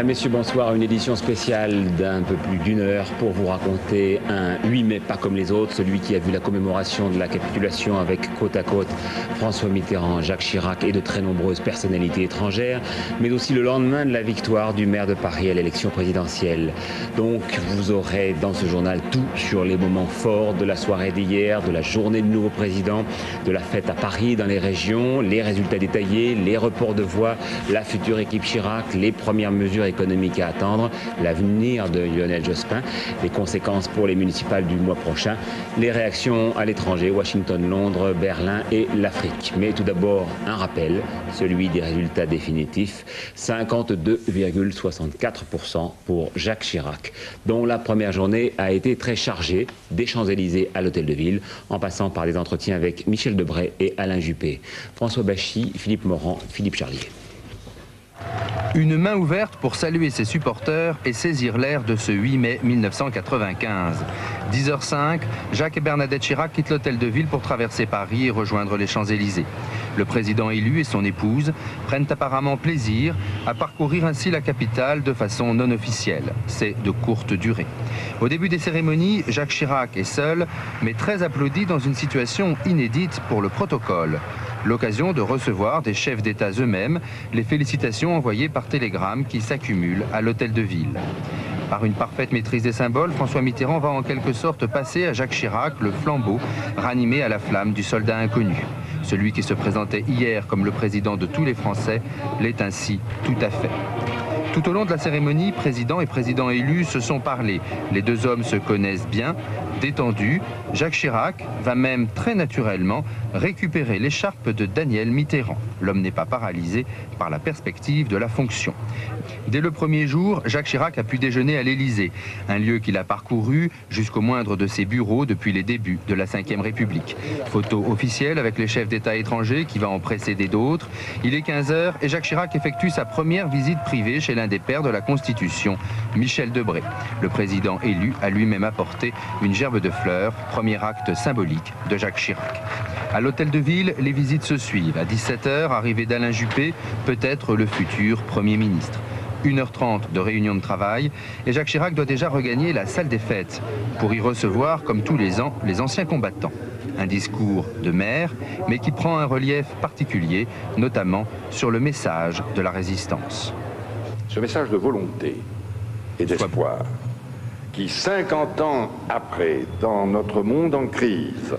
Messieurs, bonsoir. Une édition spéciale d'un peu plus d'une heure pour vous raconter un 8 mai pas comme les autres, celui qui a vu la commémoration de la capitulation avec côte à côte François Mitterrand, Jacques Chirac et de très nombreuses personnalités étrangères, mais aussi le lendemain de la victoire du maire de Paris à l'élection présidentielle. Donc vous aurez dans ce journal tout sur les moments forts de la soirée d'hier, de la journée du nouveau président, de la fête à Paris, dans les régions, les résultats détaillés, les reports de voix, la future équipe Chirac, les premières mesures économiques à attendre, l'avenir de Lionel Jospin, les conséquences pour les municipales du mois prochain, les réactions à l'étranger, Washington, Londres, Berlin et l'Afrique. Mais tout d'abord, un rappel, celui des résultats définitifs, 52,64% pour Jacques Chirac, dont la première journée a été très chargée, des Champs-Élysées à l'Hôtel de Ville, en passant par des entretiens avec Michel Debré et Alain Juppé. François Bachy, Philippe Morand, Philippe Charlier. Une main ouverte pour saluer ses supporters et saisir l'air de ce 8 mai 1995. 10h05, Jacques et Bernadette Chirac quittent l'Hôtel de Ville pour traverser Paris et rejoindre les Champs-Élysées. Le président élu et son épouse prennent apparemment plaisir à parcourir ainsi la capitale de façon non officielle. C'est de courte durée. Au début des cérémonies, Jacques Chirac est seul, mais très applaudi dans une situation inédite pour le protocole. L'occasion de recevoir des chefs d'État eux-mêmes les félicitations envoyées par télégramme qui s'accumulent à l'Hôtel de Ville. Par une parfaite maîtrise des symboles, François Mitterrand va en quelque sorte passer à Jacques Chirac le flambeau ranimé à la flamme du soldat inconnu. Celui qui se présentait hier comme le président de tous les Français l'est ainsi tout à fait. Tout au long de la cérémonie, président et président élu se sont parlé. Les deux hommes se connaissent bien, détendus. Jacques Chirac va même très naturellement récupérer l'écharpe de Danielle Mitterrand. L'homme n'est pas paralysé par la perspective de la fonction. Dès le premier jour, Jacques Chirac a pu déjeuner à l'Élysée, un lieu qu'il a parcouru jusqu'au moindre de ses bureaux depuis les débuts de la Ve République. Photo officielle avec les chefs d'État étrangers qui va en précéder d'autres. Il est 15h et Jacques Chirac effectue sa première visite privée chez l'un des pères de la Constitution, Michel Debré. Le président élu a lui-même apporté une gerbe de fleurs, premier acte symbolique de Jacques Chirac. À l'Hôtel de Ville, les visites se suivent. À 17h, arrivée d'Alain Juppé, peut-être le futur Premier ministre. 1h30 de réunion de travail et Jacques Chirac doit déjà regagner la salle des fêtes pour y recevoir, comme tous les ans, les anciens combattants. Un discours de maire, mais qui prend un relief particulier, notamment sur le message de la résistance. Ce message de volonté et d'espoir qui, 50 ans après, dans notre monde en crise,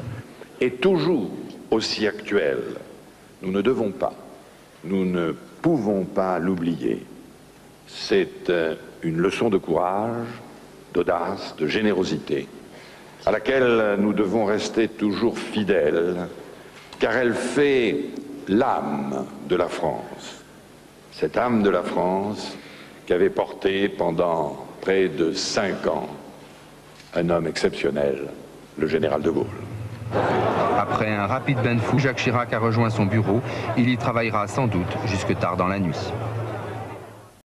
est toujours aussi actuel, nous ne devons pas, nous ne pouvons pas l'oublier. C'est une leçon de courage, d'audace, de générosité, à laquelle nous devons rester toujours fidèles, car elle fait l'âme de la France. Cette âme de la France qu'avait portée pendant près de 5 ans un homme exceptionnel, le général de Gaulle. Après un rapide bain de foule, Jacques Chirac a rejoint son bureau. Il y travaillera sans doute jusque tard dans la nuit.